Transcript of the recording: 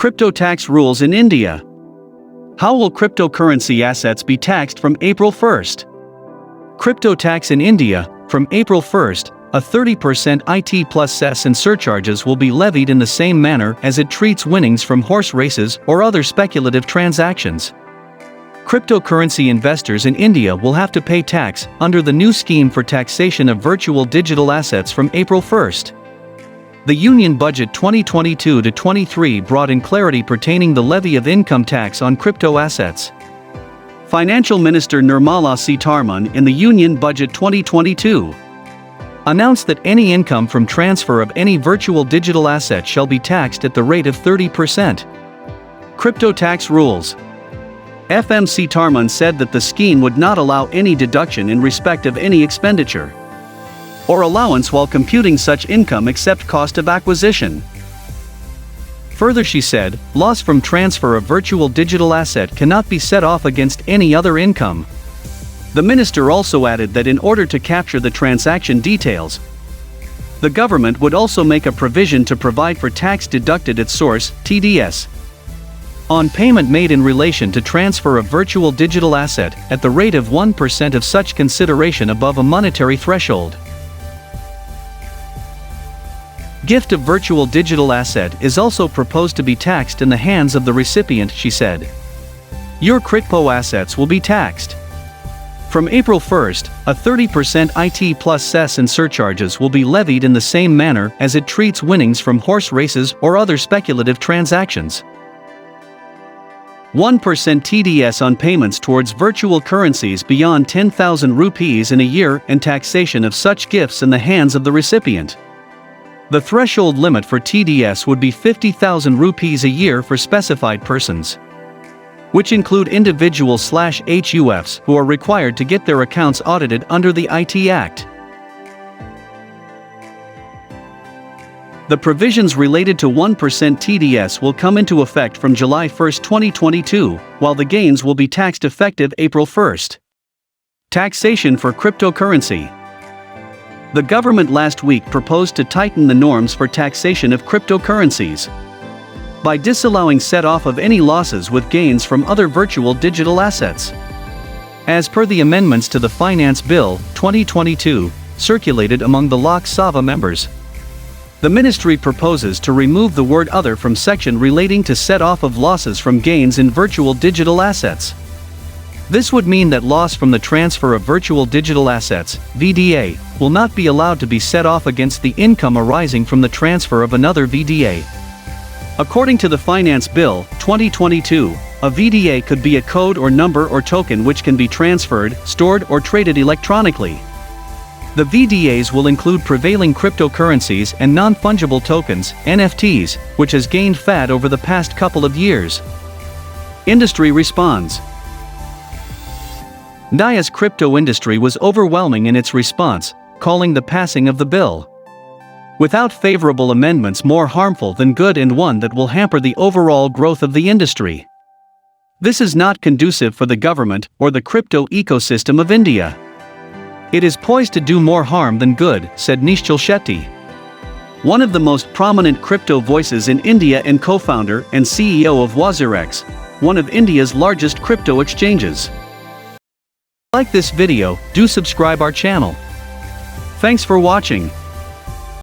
Crypto tax rules in India. How will cryptocurrency assets be taxed from April 1st? Crypto tax in India. From April 1st, a 30% IT plus cess and surcharges will be levied in the same manner as it treats winnings from horse races or other speculative transactions. Cryptocurrency investors in India will have to pay tax under the new scheme for taxation of virtual digital assets from April 1st. The Union Budget 2022-23 brought in clarity pertaining the levy of income tax on crypto assets. Financial Minister Nirmala Sitharaman in the Union Budget 2022 announced that any income from transfer of any virtual digital asset shall be taxed at the rate of 30%. Crypto tax rules. FM Sitharaman said that the scheme would not allow any deduction in respect of any expenditure or allowance while computing such income except cost of acquisition. Further, she said, loss from transfer of virtual digital asset cannot be set off against any other income. The minister also added that in order to capture the transaction details, the government would also make a provision to provide for tax deducted at source, TDS, on payment made in relation to transfer of virtual digital asset at the rate of 1% of such consideration above a monetary threshold. Gift of virtual digital asset is also proposed to be taxed in the hands of the recipient, she said. Your crypto assets will be taxed. From April 1st, a 30% IT plus cess and surcharges will be levied in the same manner as it treats winnings from horse races or other speculative transactions. 1% TDS on payments towards virtual currencies beyond 10,000 rupees in a year and taxation of such gifts in the hands of the recipient. The threshold limit for TDS would be 50,000 rupees a year for specified persons, which include individuals/HUFs who are required to get their accounts audited under the IT Act. The provisions related to 1% TDS will come into effect from July 1, 2022, while the gains will be taxed effective April 1. Taxation for cryptocurrency. The government last week proposed to tighten the norms for taxation of cryptocurrencies by disallowing set-off of any losses with gains from other virtual digital assets. As per the amendments to the Finance Bill 2022, circulated among the Lok Sabha members, the ministry proposes to remove the word other from section relating to set-off of losses from gains in virtual digital assets. This would mean that loss from the transfer of virtual digital assets, VDA, will not be allowed to be set off against the income arising from the transfer of another VDA. According to the Finance Bill 2022, a VDA could be a code or number or token which can be transferred, stored or traded electronically. The VDAs will include prevailing cryptocurrencies and non-fungible tokens, NFTs, which has gained fad over the past couple of years. Industry responds. India's crypto industry was overwhelming in its response, calling the passing of the bill without favorable amendments more harmful than good and one that will hamper the overall growth of the industry. This is not conducive for the government or the crypto ecosystem of India. It is poised to do more harm than good, said Nishchal Shetty, one of the most prominent crypto voices in India and co-founder and CEO of WazirX, one of India's largest crypto exchanges. Like this video, do subscribe our channel. Thanks for watching.